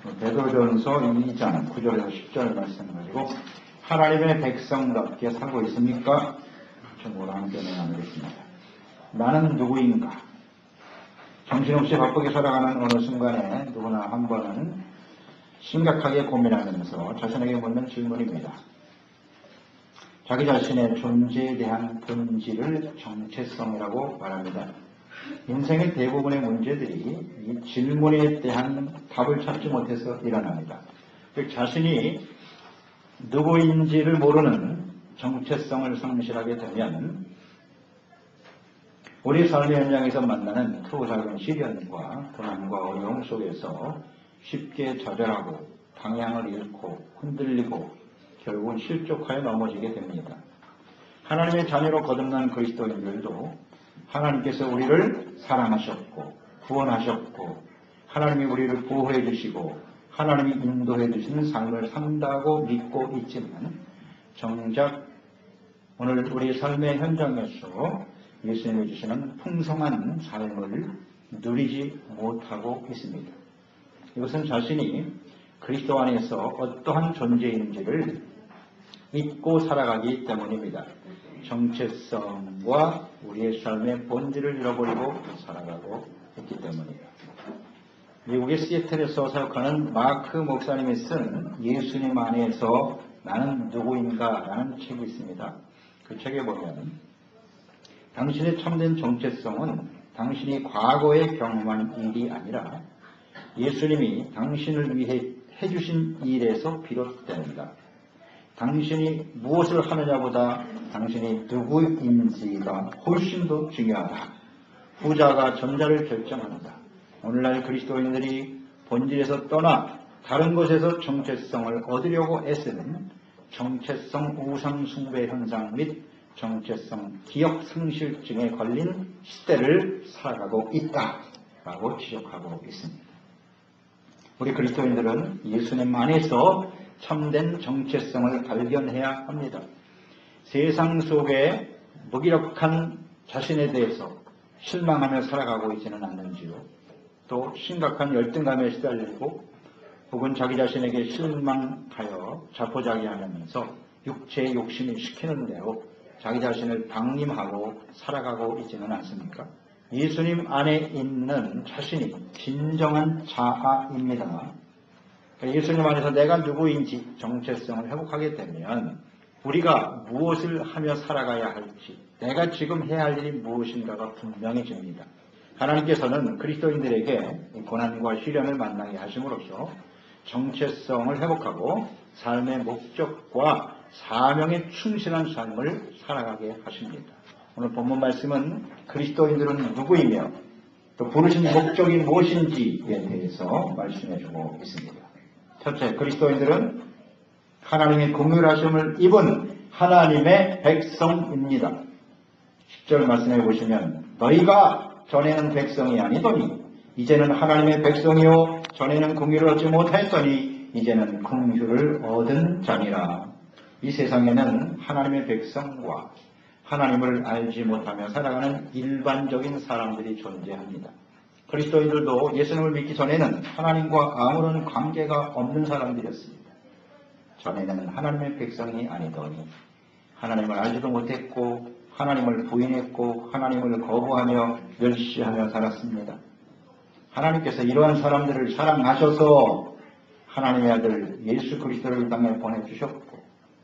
베드로전서 2장 9절에서 10절 말씀 가지고 하나님의 백성답게 살고 있습니까? 정보를 함께 나누겠습니다. 나는 누구인가? 정신없이 바쁘게 살아가는 어느 순간에 누구나 한 번은 심각하게 고민하면서 자신에게 묻는 질문입니다. 자기 자신의 존재에 대한 본질을 정체성이라고 말합니다. 인생의 대부분의 문제들이 이 질문에 대한 답을 찾지 못해서 일어납니다. 자신이 누구인지를 모르는 정체성을 상실하게 되면 우리 삶의 현장에서 만나는 크고 작은 시련과 고난과 어려움 속에서 쉽게 좌절하고 방향을 잃고 흔들리고 결국은 실족하여 넘어지게 됩니다. 하나님의 자녀로 거듭난 그리스도인들도 하나님께서 우리를 사랑하셨고 구원하셨고 하나님이 우리를 보호해 주시고 하나님이 인도해 주시는 삶을 산다고 믿고 있지만 정작 오늘 우리 삶의 현장에서 예수님이 주시는 풍성한 삶을 누리지 못하고 있습니다. 이것은 자신이 그리스도 안에서 어떠한 존재인지를 잊고 살아가기 때문입니다. 정체성과 우리의 삶의 본질을 잃어버리고 살아가고 있기 때문입니다. 미국의 시애틀에서 사역하는 마크 목사님이 쓴 예수님 안에서 나는 누구인가 라는 책이 있습니다. 그 책에 보면 당신의 참된 정체성은 당신이 과거에 경험한 일이 아니라 예수님이 당신을 위해 해주신 일에서 비롯됩니다. 당신이 무엇을 하느냐보다 당신이 누구인지가 훨씬 더 중요하다. 후자가 전자를 결정한다. 오늘날 그리스도인들이 본질에서 떠나 다른 곳에서 정체성을 얻으려고 애쓰는 정체성 우상 숭배 현상 및 정체성 기억 상실증에 걸린 시대를 살아가고 있다라고 지적하고 있습니다. 우리 그리스도인들은 예수님 안에서 참된 정체성을 발견해야 합니다. 세상 속에 무기력한 자신에 대해서 실망하며 살아가고 있지는 않는지요. 또 심각한 열등감에 시달리고 혹은 자기 자신에게 실망하여 자포자기하면서 육체의 욕심이 시키는 대로 자기 자신을 방임하고 살아가고 있지는 않습니까? 예수님 안에 있는 자신이 진정한 자아입니다. 예수님 안에서 내가 누구인지 정체성을 회복하게 되면 우리가 무엇을 하며 살아가야 할지 내가 지금 해야 할 일이 무엇인가가 분명해집니다. 하나님께서는 그리스도인들에게 고난과 시련을 만나게 하심으로써 정체성을 회복하고 삶의 목적과 사명에 충실한 삶을 살아가게 하십니다. 오늘 본문 말씀은 그리스도인들은 누구이며 또 부르신 목적이 무엇인지에 대해서 말씀해주고 있습니다. 첫째, 그리스도인들은 하나님의 긍휼하심을 입은 하나님의 백성입니다. 10절 말씀해 보시면 너희가 전에는 백성이 아니더니 이제는 하나님의 백성이요 전에는 긍휼을 얻지 못하였더니 이제는 긍휼을 얻은 자니라. 이 세상에는 하나님의 백성과 하나님을 알지 못하며 살아가는 일반적인 사람들이 존재합니다. 그리스도인들도 예수님을 믿기 전에는 하나님과 아무런 관계가 없는 사람들이었습니다. 전에는 하나님의 백성이 아니더니 하나님을 알지도 못했고 하나님을 부인했고 하나님을 거부하며 멸시하며 살았습니다. 하나님께서 이러한 사람들을 사랑하셔서 하나님의 아들 예수 그리스도를 이 땅에 보내주셨고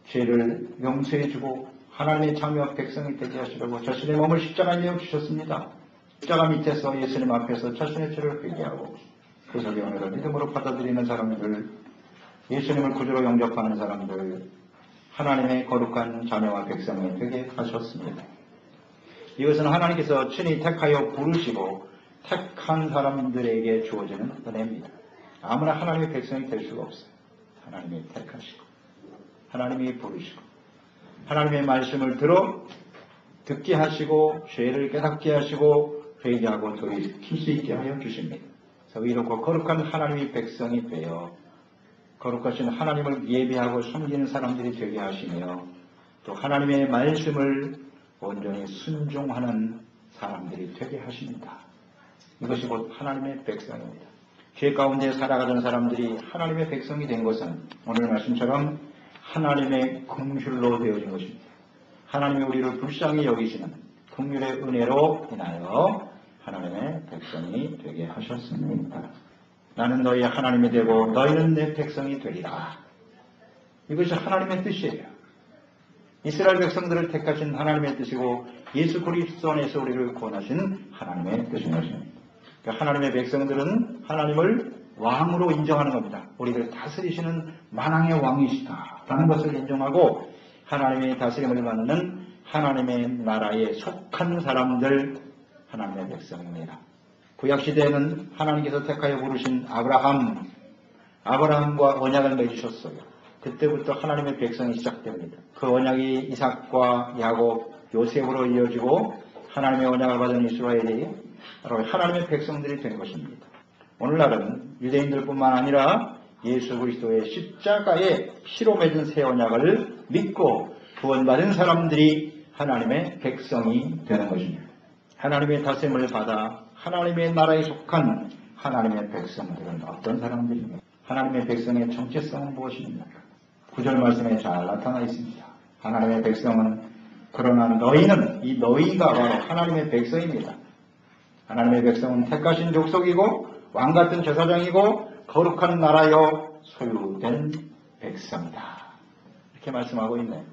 죄를 용서해주고 하나님의 자녀 백성이 되게 하시려고 자신의 몸을 십자가에 내어주셨습니다. 십자가 밑에서 예수님 앞에서 자신의 죄를 회개하고 그 속에 오늘을 믿음으로 받아들이는 사람들, 예수님을 구주로 영접하는 사람들, 하나님의 거룩한 자녀와 백성이 되게 하셨습니다. 이것은 하나님께서 친히 택하여 부르시고 택한 사람들에게 주어지는 은혜입니다. 아무나 하나님의 백성이 될 수가 없어요. 하나님이 택하시고 하나님이 부르시고 하나님의 말씀을 들어 듣게 하시고 죄를 깨닫게 하시고 회개하고 돌이킬 수 있게 하여 주십니다. 그래서 이렇고 거룩한 하나님의 백성이 되어 거룩하신 하나님을 예배하고 섬기는 사람들이 되게 하시며 또 하나님의 말씀을 온전히 순종하는 사람들이 되게 하십니다. 이것이 곧 하나님의 백성입니다. 죄 가운데 살아가던 사람들이 하나님의 백성이 된 것은 오늘 말씀처럼 하나님의 긍휼로 되어진 것입니다. 하나님이 우리를 불쌍히 여기시는 긍휼의 은혜로 인하여 하나님의 백성이 되게 하셨습니다. 나는 너희의 하나님이 되고 너희는 내 백성이 되리라. 이것이 하나님의 뜻이에요. 이스라엘 백성들을 택하신 하나님의 뜻이고 예수 그리스도 안에서 우리를 구원하신 하나님의 뜻인 것입니다. 그러니까 하나님의 백성들은 하나님을 왕으로 인정하는 겁니다. 우리를 다스리시는 만왕의 왕이시다라는 것을 인정하고 하나님의 다스림을 받는 하나님의 나라에 속한 사람들, 하나님의 백성입니다. 구약시대에는 하나님께서 택하여 부르신 아브라함과 언약을 맺으셨어요. 그때부터 하나님의 백성이 시작됩니다. 그 언약이 이삭과 야곱, 요셉으로 이어지고 하나님의 언약을 받은 이스라엘이 바로 하나님의 백성들이 된 것입니다. 오늘날은 유대인들뿐만 아니라 예수 그리스도의 십자가에 피로 맺은 새 언약을 믿고 구원받은 사람들이 하나님의 백성이 되는 것입니다. 하나님의 다스림을 받아 하나님의 나라에 속한 하나님의 백성들은 어떤 사람들입니까? 하나님의 백성의 정체성은 무엇입니까? 9절 말씀에 잘 나타나 있습니다. 하나님의 백성은 그러나 너희는, 이 너희가 바로 하나님의 백성입니다. 하나님의 백성은 택하신 족속이고 왕같은 제사장이고 거룩한 나라여 소유된 백성이다. 이렇게 말씀하고 있네요.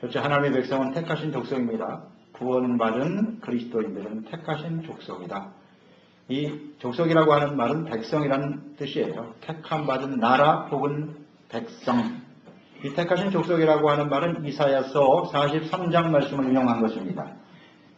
그렇죠. 하나님의 백성은 택하신 족속입니다. 구원받은 그리스도인들은 택하신 족속이다. 이 족속이라고 하는 말은 백성이라는 뜻이에요. 택함 받은 나라 혹은 백성. 이 택하신 족속이라고 하는 말은 이사야서 43장 말씀을 인용한 것입니다.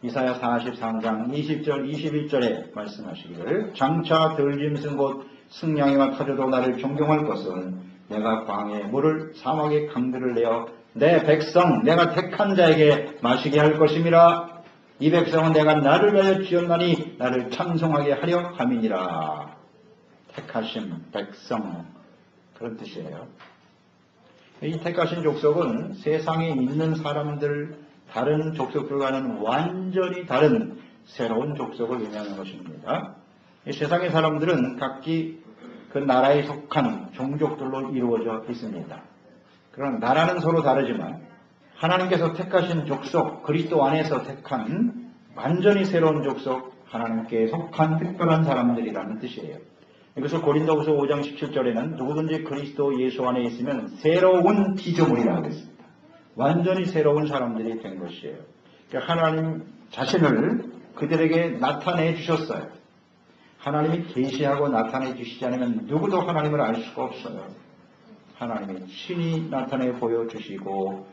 이사야 43장 20절 21절에 말씀하시기를 장차 들짐승 곧 승냥이와 타조도 나를 존경할 것은 내가 광야의 물을 사막의 강들을 내어 내 백성 내가 택한 자에게 마시게 할 것임이라. 이 백성은 내가 나를 위하여 지었나니 나를 찬송하게 하려 함이니라. 택하신 백성, 그런 뜻이에요. 이 택하신 족속은 세상에 있는 사람들, 다른 족속들과는 완전히 다른 새로운 족속을 의미하는 것입니다. 이 세상의 사람들은 각기 그 나라에 속한 종족들로 이루어져 있습니다. 그러나 나라는 서로 다르지만 하나님께서 택하신 족속, 그리스도 안에서 택한 완전히 새로운 족속, 하나님께 속한 특별한 사람들이라는 뜻이에요. 이것을 고린도후서 5장 17절에는 누구든지 그리스도 예수 안에 있으면 새로운 피조물이라고 했습니다. 완전히 새로운 사람들이 된 것이에요. 그러니까 하나님 자신을 그들에게 나타내 주셨어요. 하나님이 계시하고 나타내 주시지 않으면 누구도 하나님을 알 수가 없어요. 하나님이 친히 나타내 보여주시고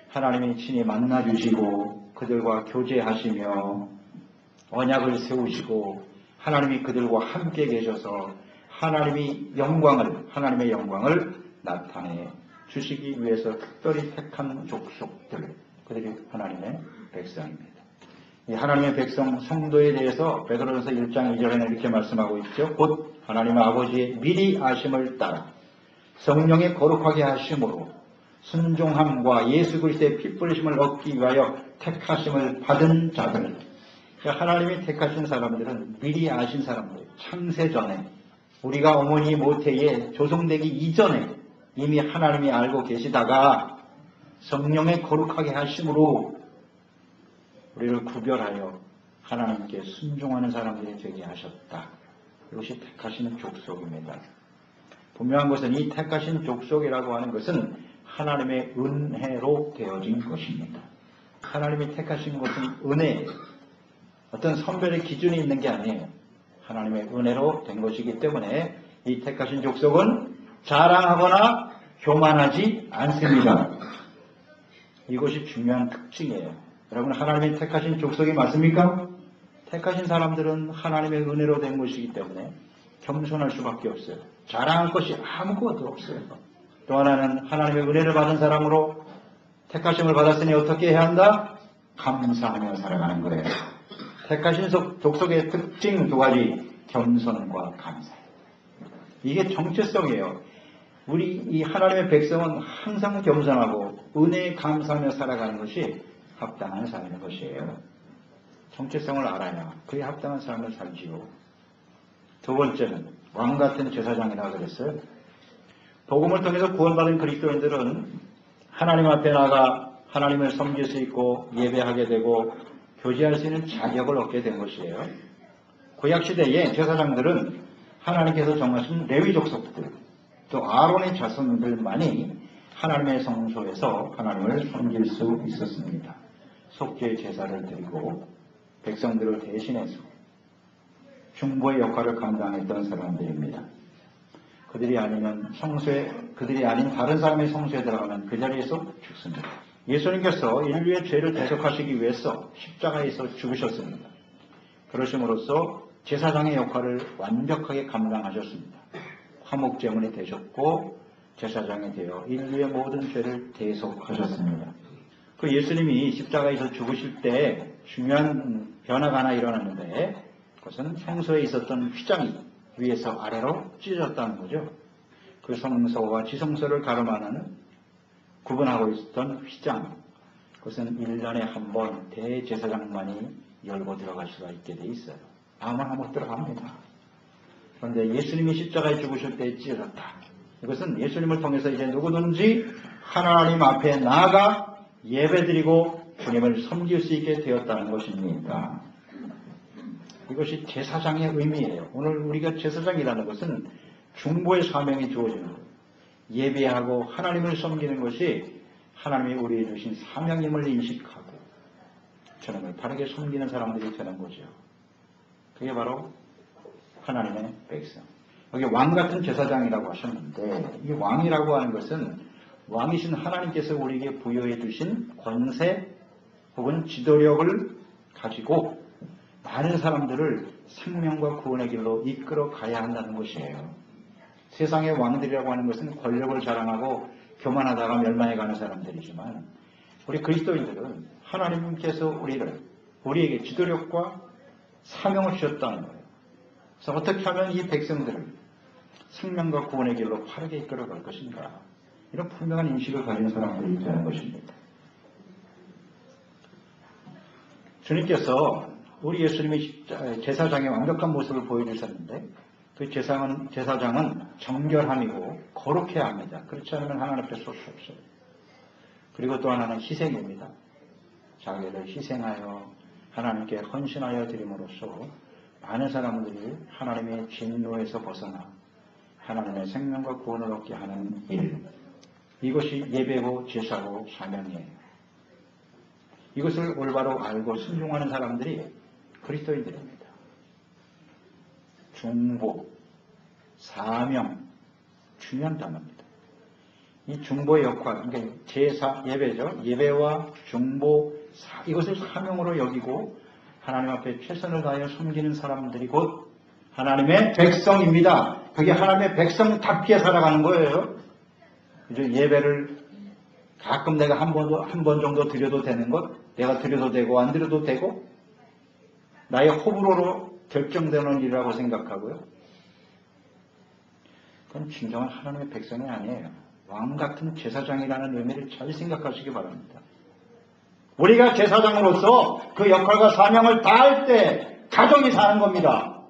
하나님이 친히 만나주시고 그들과 교제하시며 언약을 세우시고 하나님이 그들과 함께 계셔서 하나님의 영광을 나타내 주시기 위해서 특별히 택한 족속들, 그들이 하나님의 백성입니다. 이 하나님의 백성 성도에 대해서 베드로전서 1장 2절에는 이렇게 말씀하고 있죠. 곧 하나님 아버지의 미리 아심을 따라 성령의 거룩하게 하심으로 순종함과 예수 그리스도의 피 뿌리심을 얻기 위하여 택하심을 받은 자들. 하나님이 택하신 사람들은 미리 아신 사람들, 창세전에 우리가 어머니 모태에 조성되기 이전에 이미 하나님이 알고 계시다가 성령의 거룩하게 하심으로 우리를 구별하여 하나님께 순종하는 사람들이 되게 하셨다. 이것이 택하시는 족속입니다. 분명한 것은 이 택하신 족속이라고 하는 것은 하나님의 은혜로 되어진 것입니다. 하나님이 택하신 것은 은혜예요. 어떤 선별의 기준이 있는 게 아니에요. 하나님의 은혜로 된 것이기 때문에 이 택하신 족속은 자랑하거나 교만하지 않습니다. 이것이 중요한 특징이에요. 여러분, 하나님이 택하신 족속이 맞습니까? 택하신 사람들은 하나님의 은혜로 된 것이기 때문에 겸손할 수밖에 없어요. 자랑할 것이 아무것도 없어요. 또 하나는 하나님의 은혜를 받은 사람으로 택하심을 받았으니 어떻게 해야 한다? 감사하며 살아가는 거예요. 택하신 족속의 특징 두 가지, 겸손과 감사. 이게 정체성이에요. 우리 이 하나님의 백성은 항상 겸손하고 은혜에 감사하며 살아가는 것이 합당한 삶인 것이에요. 정체성을 알아야 그에 합당한 삶을 살지요. 두 번째는 왕 같은 제사장이라고 그랬어요. 복음을 통해서 구원받은 그리스도인들은 하나님 앞에 나가 하나님을 섬길 수 있고 예배하게 되고 교제할 수 있는 자격을 얻게 된 것이에요. 구약시대에 제사장들은 하나님께서 정하신 레위 족속들, 또 아론의 자손들만이 하나님의 성소에서 하나님을 섬길 수 있었습니다. 속죄 제사를 드리고 백성들을 대신해서 중보의 역할을 감당했던 사람들입니다. 그들이 아니면 그들이 아닌 다른 사람의 성소에 들어가면 그 자리에서 죽습니다. 예수님께서 인류의 죄를 대속하시기 위해서 십자가에서 죽으셨습니다. 그러심으로써 제사장의 역할을 완벽하게 감당하셨습니다. 화목제물이 되셨고 제사장이 되어 인류의 모든 죄를 대속하셨습니다. 그 예수님이 십자가에서 죽으실 때 중요한 변화가 하나 일어났는데 그것은 성소에 있었던 휘장이 위에서 아래로 찢어졌다는 거죠. 그 성소와 지성소를 가름하는 구분하고 있었던 휘장, 그것은 1년에 한 번 대제사장만이 열고 들어갈 수가 있게 돼 있어요. 아무나 못 들어갑니다. 그런데 예수님이 십자가에 죽으실 때 찢어졌다. 이것은 예수님을 통해서 이제 누구든지 하나님 앞에 나아가 예배드리고 주님을 섬길 수 있게 되었다는 것입니다. 이것이 제사장의 의미예요. 오늘 우리가 제사장이라는 것은 중보의 사명이 주어지는 거예요. 예배하고 하나님을 섬기는 것이 하나님이 우리에게 주신 사명임을 인식하고 주님을 바르게 섬기는 사람들이 되는 거죠. 그게 바로 하나님의 백성. 여기 왕 같은 제사장이라고 하셨는데 이 왕이라고 하는 것은 왕이신 하나님께서 우리에게 부여해 주신 권세 혹은 지도력을 가지고 많은 사람들을 생명과 구원의 길로 이끌어 가야 한다는 것이에요. 세상의 왕들이라고 하는 것은 권력을 자랑하고 교만하다가 멸망해 가는 사람들이지만 우리 그리스도인들은 하나님께서 우리에게 지도력과 사명을 주셨다는 거예요. 그래서 어떻게 하면 이 백성들을 생명과 구원의 길로 바르게 이끌어 갈 것인가, 이런 분명한 인식을 가진 사람들이 되는 것입니다. 주님께서 우리 예수님의 제사장의 완벽한 모습을 보여주셨는데 그 제사장은 정결함이고 거룩해야 합니다. 그렇지 않으면 하나님 앞에 설 수 없어요. 그리고 또 하나는 희생입니다. 자기를 희생하여 하나님께 헌신하여 드림으로써 많은 사람들이 하나님의 진노에서 벗어나 하나님의 생명과 구원을 얻게 하는 일, 이것이 예배고 제사고 사명이에요. 이것을 올바로 알고 순종하는 사람들이 그리스도인들입니다. 중보, 사명, 중요한 단어입니다. 이 중보의 역할, 그러니까 제사, 예배죠. 예배와 중보, 이것을 사명으로 여기고 하나님 앞에 최선을 다하여 숨기는 사람들이 곧 하나님의 백성입니다. 그게 하나님의 백성답게 살아가는 거예요. 그죠? 예배를 가끔 내가 한 번 정도 드려도 되는 것, 내가 드려도 되고 안 드려도 되고, 나의 호불호로 결정되는 일이라고 생각하고요. 그건 진정한 하나님의 백성이 아니에요. 왕 같은 제사장이라는 의미를 잘 생각하시기 바랍니다. 우리가 제사장으로서 그 역할과 사명을 다할 때 가정이 사는 겁니다.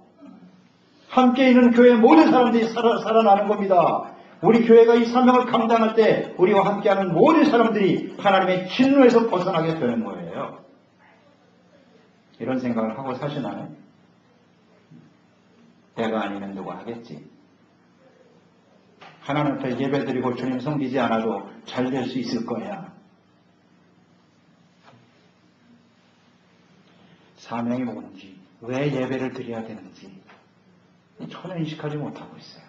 함께 있는 교회 모든 사람들이 살아나는 겁니다. 우리 교회가 이 사명을 감당할 때 우리와 함께하는 모든 사람들이 하나님의 진노에서 벗어나게 되는 거예요. 이런 생각을 하고 사시나요? 내가 아니면 누가 하겠지. 하나님 앞에 예배드리고 주님 섬기지 않아도 잘 될 수 있을 거야. 사명이 뭔지, 왜 예배를 드려야 되는지 전혀 인식하지 못하고 있어요.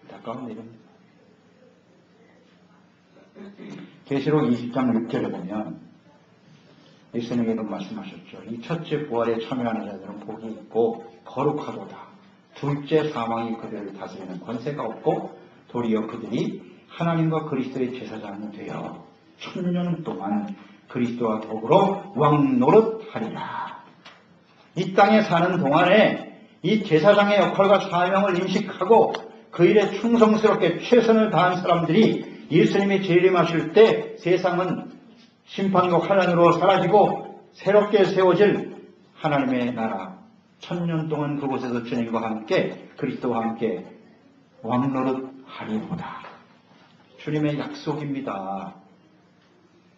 안타까운 일입니다. 계시록 20장 6절에 보면 예수님께서 말씀하셨죠. 이 첫째 부활에 참여하는 자들은 복이 있고 거룩하도다. 둘째 사망이 그들을 다스리는 권세가 없고 도리어 그들이 하나님과 그리스도의 제사장이 되어 1000년 동안 그리스도와 더불어 왕 노릇하리라. 이 땅에 사는 동안에 이 제사장의 역할과 사명을 인식하고 그 일에 충성스럽게 최선을 다한 사람들이 예수님이 재림하실 때 세상은 심판과 환란으로 사라지고 새롭게 세워질 하나님의 나라, 천년 동안 그곳에서 주님과 함께 그리스도와 함께 왕노릇 하리로다. 주님의 약속입니다.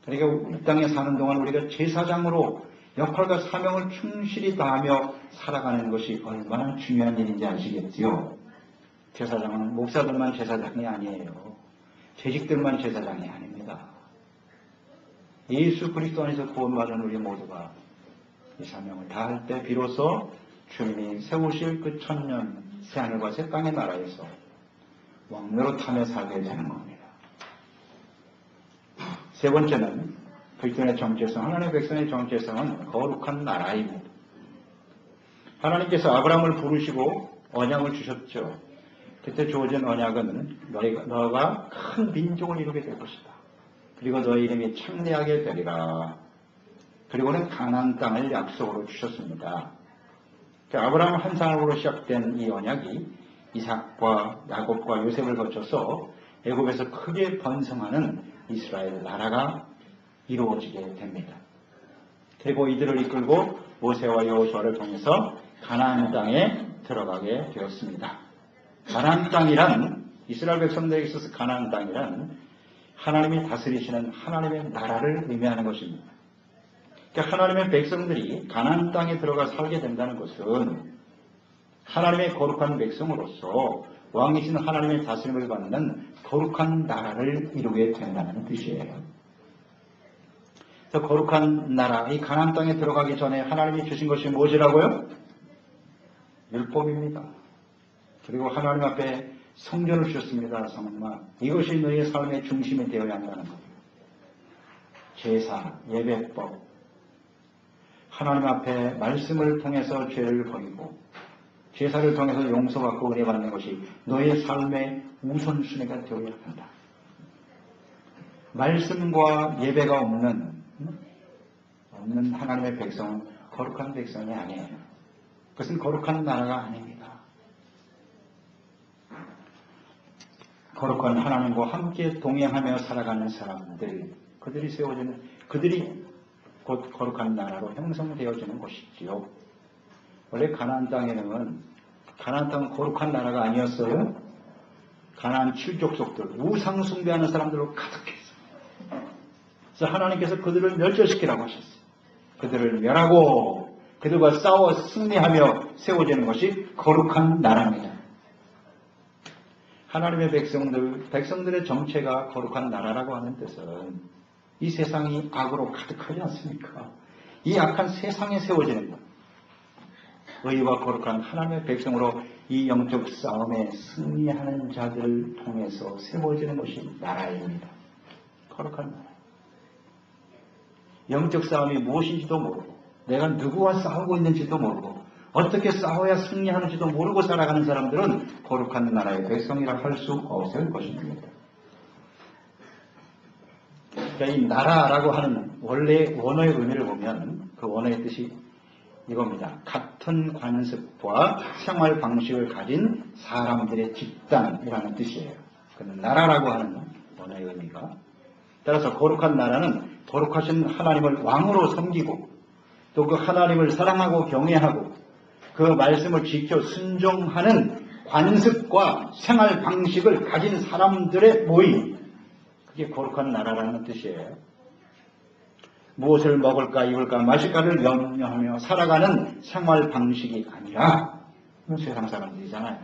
그러니까 이 땅에 사는 동안 우리가 제사장으로 역할과 사명을 충실히 다하며 살아가는 것이 얼마나 중요한 일인지 아시겠지요? 제사장은 목사들만 제사장이 아니에요. 재직들만 제사장이 아닙니다. 예수 그리스도 안에서 구원받은 우리 모두가 이 사명을 다할 때 비로소 주님이 세우실 그 천년 새하늘과 새 땅의 나라에서 왕노릇하며 살게 되는 겁니다. 세 번째는 그리스도의 정체성, 하나님의 백성의 정체성은 거룩한 나라입니다. 하나님께서 아브라함을 부르시고 언약을 주셨죠. 그때 주어진 언약은 너가 큰 민족을 이루게 될 것이다. 그리고 너의 이름이 창대하게 되리라. 그리고는 가나안 땅을 약속으로 주셨습니다. 아브라함 한 사람으로 시작된 이 언약이 이삭과 야곱과 요셉을 거쳐서 애굽에서 크게 번성하는 이스라엘 나라가 이루어지게 됩니다. 그리고 이들을 이끌고 모세와 여호수아를 통해서 가나안 땅에 들어가게 되었습니다. 가나안 땅이란 이스라엘 백성들에게 있어서 가나안 땅이란 하나님이 다스리시는 하나님의 나라를 의미하는 것입니다. 그러니까 하나님의 백성들이 가나안 땅에 들어가 살게 된다는 것은 하나님의 거룩한 백성으로서 왕이신 하나님의 다스림을 받는 거룩한 나라를 이루게 된다는 뜻이에요. 그래서 거룩한 나라, 이 가나안 땅에 들어가기 전에 하나님이 주신 것이 무엇이라고요? 율법입니다. 그리고 하나님 앞에 성전을 주셨습니다. 성막. 이것이 너희의 삶의 중심이 되어야 한다는 겁니다. 제사, 예배법, 하나님 앞에 말씀을 통해서 죄를 버리고 제사를 통해서 용서받고 은혜받는 것이 너의 삶의 우선순위가 되어야 한다. 말씀과 예배가 없는 하나님의 백성은 거룩한 백성이 아니에요. 그것은 거룩한 나라가 아닙니다. 거룩한 하나님과 함께 동행하며 살아가는 사람들, 그들이 곧 거룩한 나라로 형성되어지는 것이지요. 원래 가나안 땅은 거룩한 나라가 아니었어요. 가나안 7족속들, 우상 숭배하는 사람들로 가득했어요. 그래서 하나님께서 그들을 멸절시키라고 하셨어요. 그들을 멸하고 그들과 싸워 승리하며 세워지는 것이 거룩한 나라입니다. 하나님의 백성들의 정체가 거룩한 나라라고 하는 뜻은 이 세상이 악으로 가득하지 않습니까? 이 악한 세상에 세워지는 것. 의와 거룩한 하나님의 백성으로 이 영적 싸움에 승리하는 자들을 통해서 세워지는 것이 나라입니다. 거룩한 나라. 영적 싸움이 무엇인지도 모르고 내가 누구와 싸우고 있는지도 모르고 어떻게 싸워야 승리하는지도 모르고 살아가는 사람들은 거룩한 나라의 백성이라 할 수 없을 것입니다. 그러니까 이 나라라고 하는 원래 원어의 의미를 보면 그 원어의 뜻이 이겁니다. 같은 관습과 생활 방식을 가진 사람들의 집단이라는 뜻이에요. 그 나라라고 하는 원어의 의미가. 따라서 거룩한 나라는 거룩하신 하나님을 왕으로 섬기고 또 그 하나님을 사랑하고 경외하고 그 말씀을 지켜 순종하는 관습과 생활 방식을 가진 사람들의 모임. 그게 거룩한 나라라는 뜻이에요. 무엇을 먹을까 입을까 마실까를 염려하며 살아가는 생활 방식이 아니라 세상 사람들이잖아요.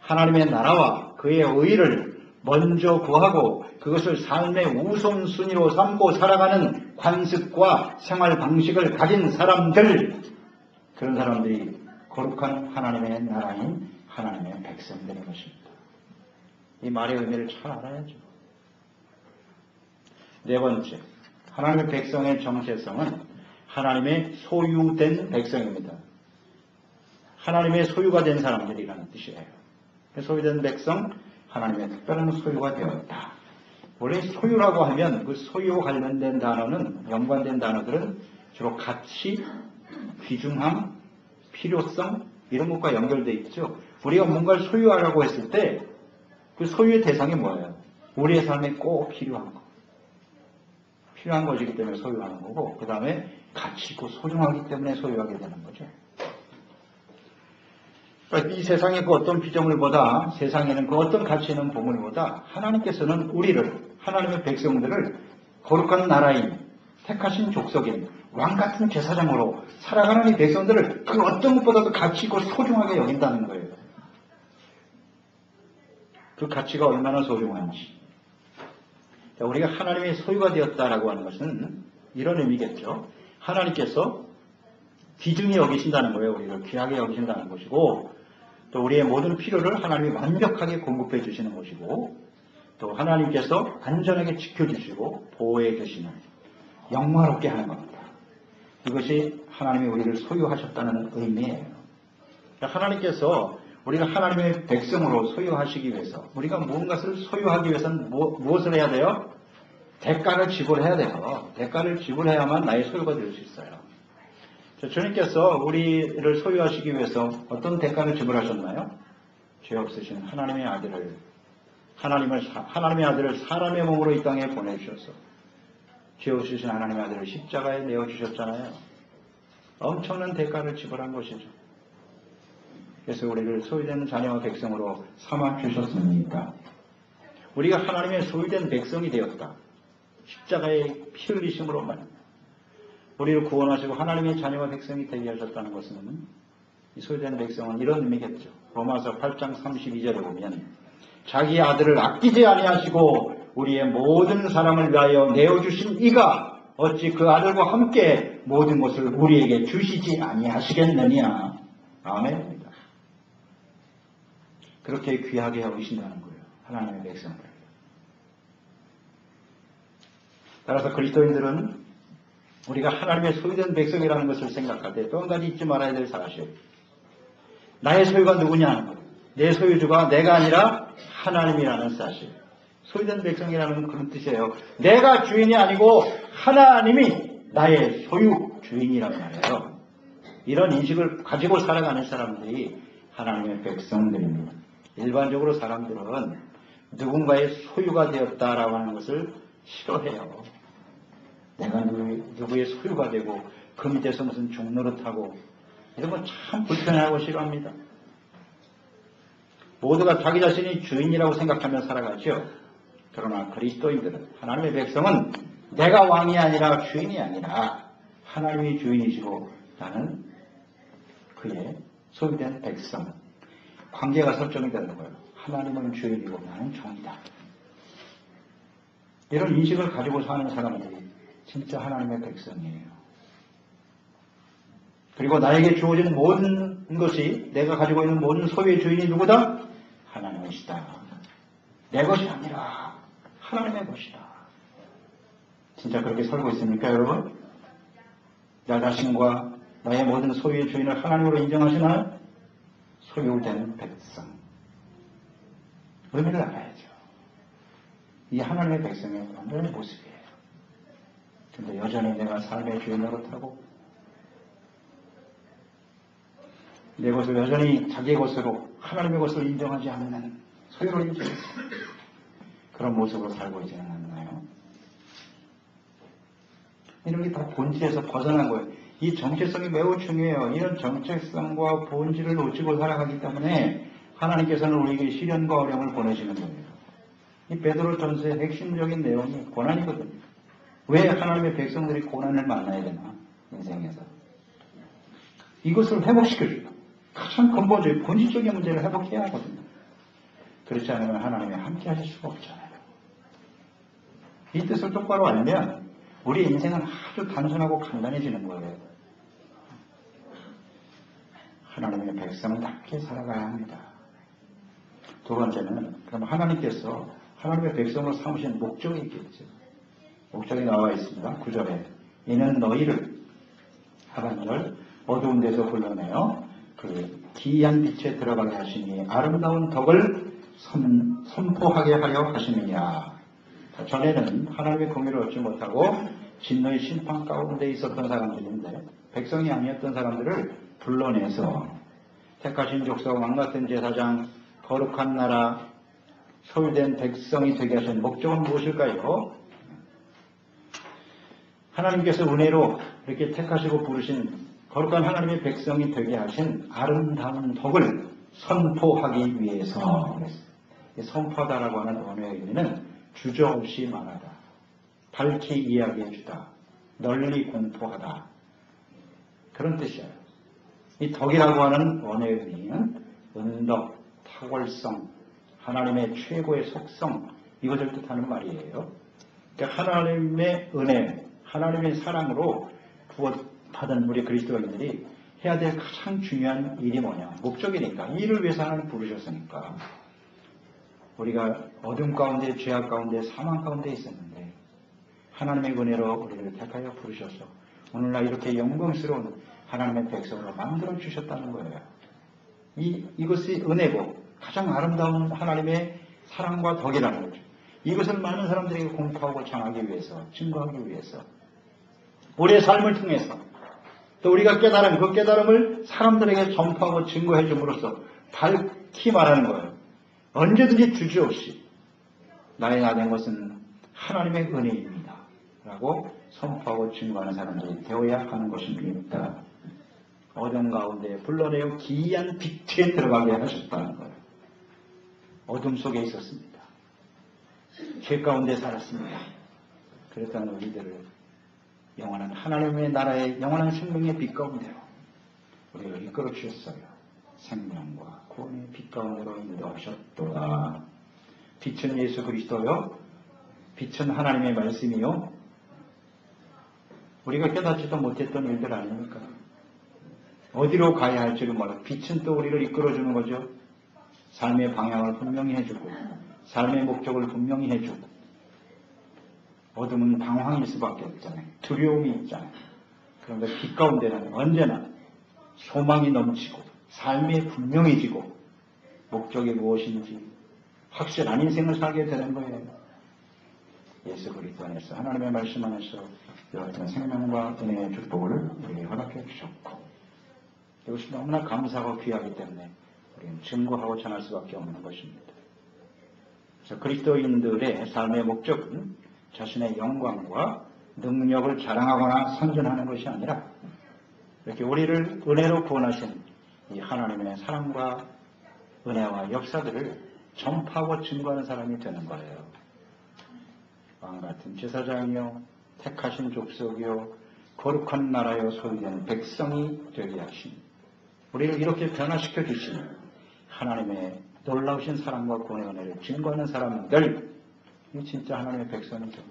하나님의 나라와 그의 의를 먼저 구하고 그것을 삶의 우선순위로 삼고 살아가는 관습과 생활 방식을 가진 사람들, 그런 사람들이 거룩한 하나님의 나라인 하나님의 백성들인 것입니다. 이 말의 의미를 잘 알아야죠. 네 번째, 하나님의 백성의 정체성은 하나님의 소유된 백성입니다. 하나님의 소유가 된 사람들이라는 뜻이에요. 소유된 백성, 하나님의 특별한 소유가 되었다. 원래 소유라고 하면 그 소유와 관련된 단어는, 연관된 단어들은 주로 가치, 귀중함, 필요성 이런 것과 연결되어 있죠. 우리가 뭔가를 소유하라고 했을 때 그 소유의 대상이 뭐예요? 우리의 삶에 꼭 필요한 거. 필요한 것이기 때문에 소유하는 거고 그 다음에 가치 있고 소중하기 때문에 소유하게 되는 거죠. 이 세상의 그 어떤 피조물보다, 세상에는 그 어떤 가치 있는 보물보다 하나님께서는 우리를, 하나님의 백성들을 거룩한 나라인, 택하신 족속인, 왕같은 제사장으로 살아가는 이 백성들을 그 어떤 것보다도 가치 있고 소중하게 여긴다는 거예요. 그 가치가 얼마나 소중한지. 우리가 하나님의 소유가 되었다라고 하는 것은 이런 의미겠죠. 하나님께서 귀중히 여기신다는 거예요. 우리를 귀하게 여기신다는 것이고, 또 우리의 모든 필요를 하나님이 완벽하게 공급해 주시는 것이고, 또 하나님께서 안전하게 지켜주시고 보호해 주시는, 영화롭게 하는 겁니다. 이것이 하나님이 우리를 소유하셨다는 의미예요. 하나님께서 우리가 하나님의 백성으로 소유하시기 위해서, 우리가 무엇을 소유하기 위해서는 무엇을 해야 돼요? 대가를 지불해야 돼요. 대가를 지불해야만 나의 소유가 될 수 있어요. 주님께서 우리를 소유하시기 위해서 어떤 대가를 지불하셨나요? 죄 없으신 하나님의 아들을, 하나님의 아들을 사람의 몸으로 이 땅에 보내주셔서 죄 없으신 하나님의 아들을 십자가에 내어주셨잖아요. 엄청난 대가를 지불한 것이죠. 그래서 우리를 소유된 자녀와 백성으로 삼아주셨습니다. 우리가 하나님의 소유된 백성이 되었다. 십자가의 피 흘리심으로만 우리를 구원하시고 하나님의 자녀와 백성이 되게 하셨다는 것은, 이 소유된 백성은 이런 의미겠죠. 로마서 8장 32절에 보면 자기 아들을 아끼지 아니하시고 우리의 모든 사람을 위하여 내어주신 이가 어찌 그 아들과 함께 모든 것을 우리에게 주시지 아니하시겠느냐. 아멘입니다. 그렇게 귀하게 여기신다는 거예요. 하나님의 백성을. 따라서 그리스도인들은 우리가 하나님의 소유된 백성이라는 것을 생각할 때 또 한 가지 잊지 말아야 될 사실. 나의 소유가 누구냐? 내 소유주가 내가 아니라 하나님이라는 사실. 소유된 백성이라는 그런 뜻이에요. 내가 주인이 아니고 하나님이 나의 소유 주인이란 말이에요. 이런 인식을 가지고 살아가는 사람들이 하나님의 백성들입니다. 일반적으로 사람들은 누군가의 소유가 되었다라고 하는 것을 싫어해요. 내가 누구의 소유가 되고 그 밑에서 무슨 종노릇하고 이런 건 참 불편하고 싫어합니다. 모두가 자기 자신이 주인이라고 생각하며 살아가죠. 그러나 그리스도인들은, 하나님의 백성은 내가 왕이 아니라 주인이 아니라 하나님이 주인이시고 나는 그의 소유된 백성. 관계가 설정이 되는 거예요. 하나님은 주인이고 나는 종이다. 이런 인식을 가지고 사는 사람들이 진짜 하나님의 백성이에요. 그리고 나에게 주어진 모든 것이, 내가 가지고 있는 모든 소유의 주인이 누구다? 하나님이시다. 내 것이 아니라 하나님의 것이다. 진짜 그렇게 살고 있습니까, 여러분? 나 자신과 나의 모든 소유의 주인을 하나님으로 인정하시나요? 소유된 백성. 의미를 알아야죠. 이 하나님의 백성의 완전한 모습이에요. 근데 여전히 내가 삶의 주인 노릇하고 내 것을 여전히 자기의 것으로, 하나님의 것을 인정하지 않는, 소유를 인정하지 않는 그런 모습으로 살고 있지는 않나요? 이런 게 다 본질에서 벗어난 거예요. 이 정체성이 매우 중요해요. 이런 정체성과 본질을 놓치고 살아가기 때문에 하나님께서는 우리에게 시련과 어려움을 보내시는 거예요. 이 베드로전서의 핵심적인 내용이 고난이거든요. 왜 하나님의 백성들이 고난을 만나야 되나? 인생에서. 이것을 회복시켜줘요. 가장 근본적인 본질적인 문제를 회복해야 하거든요. 그렇지 않으면 하나님이 함께 하실 수가 없잖아요. 이 뜻을 똑바로 알면 우리 인생은 아주 단순하고 간단해지는 거예요. 하나님의 백성답게 살아가야 합니다. 두 번째는, 그럼 하나님께서 하나님의 백성으로 삼으신 목적이 있겠죠. 목적이 나와 있습니다. 9절에 이는 너희를, 하반절, 어두운 데서 불러내어 그 기이한 빛에 들어가게 하시니 아름다운 덕을 선포하게 하려 하시느냐. 전에는 하나님의 공의를 얻지 못하고 진노의 심판 가운데 있었던 사람들인데, 백성이 아니었던 사람들을 불러내서 택하신 족속, 왕같은 제사장, 거룩한 나라, 소유된 백성이 되게 하신 목적은 무엇일까요? 하나님께서 은혜로 이렇게 택하시고 부르신 거룩한 하나님의 백성이 되게 하신 아름다운 덕을 선포하기 위해서. 선포하다라고 하는 언어의 의미는 주저없이 말하다, 밝히 이야기해주다, 널리 공포하다, 그런 뜻이에요. 이 덕이라고 하는 언어의 의미는 은덕, 탁월성, 하나님의 최고의 속성, 이것을 뜻하는 말이에요. 그러니까 하나님의 은혜, 하나님의 사랑으로 구원받은 우리 그리스도인들이 해야 될 가장 중요한 일이 뭐냐? 목적이니까. 이를 위해서 하나님 부르셨으니까. 우리가 어둠 가운데, 죄악 가운데, 사망 가운데 있었는데 하나님의 은혜로 우리를 택하여 부르셔서 오늘날 이렇게 영광스러운 하나님의 백성으로 만들어 주셨다는 거예요. 이것이 은혜고 가장 아름다운 하나님의 사랑과 덕이라는 거죠. 이것을 많은 사람들에게 공포하고 전하기 위해서, 증거하기 위해서, 우리의 삶을 통해서 또 우리가 깨달은 그 깨달음을 사람들에게 전파하고 증거해 줌으로써 밝히 말하는 거예요. 언제든지 주저없이 나의 나 된 것은 하나님의 은혜입니다 라고 선포하고 증거하는 사람들이 되어야 하는 것입니다. 어둠 가운데 불러내어 기이한 빛에 들어가게 하셨다는 거예요. 어둠 속에 있었습니다. 죄 가운데 살았습니다. 그랬던 우리들을 영원한 하나님의 나라의 영원한 생명의 빛 가운데로 우리를 이끌어 주셨어요. 생명과 구원의 빛 가운데로 인도하셨도다. 빛은 예수 그리스도요, 빛은 하나님의 말씀이요, 우리가 깨닫지도 못했던 일들 아닙니까? 어디로 가야 할지를 몰라. 빛은 또 우리를 이끌어주는 거죠. 삶의 방향을 분명히 해주고 삶의 목적을 분명히 해주고. 어둠은 방황일 수밖에 없잖아요. 두려움이 있잖아요. 그런데 빛 가운데는 언제나 소망이 넘치고 삶이 분명해지고 목적이 무엇인지 확실한 인생을 살게 되는 거예요. 예수 그리스도 안에서 하나님의 말씀 안에서 여러분 생명과 은혜의 축복을 우리에게 허락해 주셨고, 이것이 너무나 감사하고 귀하기 때문에 우리는 증거하고 전할 수밖에 없는 것입니다. 그래서 그리스도인들의 삶의 목적은 자신의 영광과 능력을 자랑하거나 선전하는 것이 아니라 이렇게 우리를 은혜로 구원하신 이 하나님의 사랑과 은혜와 역사들을 전파하고 증거하는 사람이 되는 거예요. 왕같은 제사장이요, 택하신 족속이요, 거룩한 나라요, 소유된 백성이 되게 하신, 우리를 이렇게 변화시켜 주신 하나님의 놀라우신 사랑과 구원의 은혜를 증거하는 사람들, 이 진짜 하나님의 백성이죠.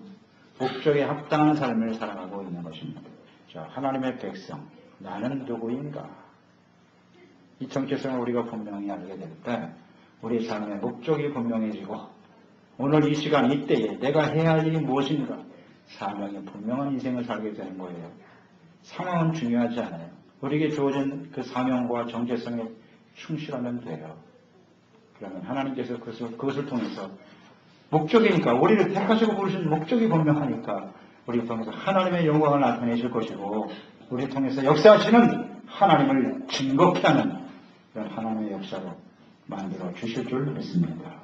목적에 합당한 삶을 살아가고 있는 것입니다. 자, 하나님의 백성, 나는 누구인가? 이 정체성을 우리가 분명히 알게 될 때 우리 삶의 목적이 분명해지고, 오늘 이 시간 이때에 내가 해야 할 일이 무엇인가, 사명이 분명한 인생을 살게 되는 거예요. 상황은 중요하지 않아요. 우리에게 주어진 그 사명과 정체성에 충실하면 돼요. 그러면 하나님께서 그것을 통해서, 목적이니까, 우리를 택하시고 부르신 목적이 분명하니까 우리를 통해서 하나님의 영광을 나타내실 것이고, 우리를 통해서 역사하시는 하나님을 증거케 하는 그런 하나님의 역사로 만들어 주실 줄 믿습니다.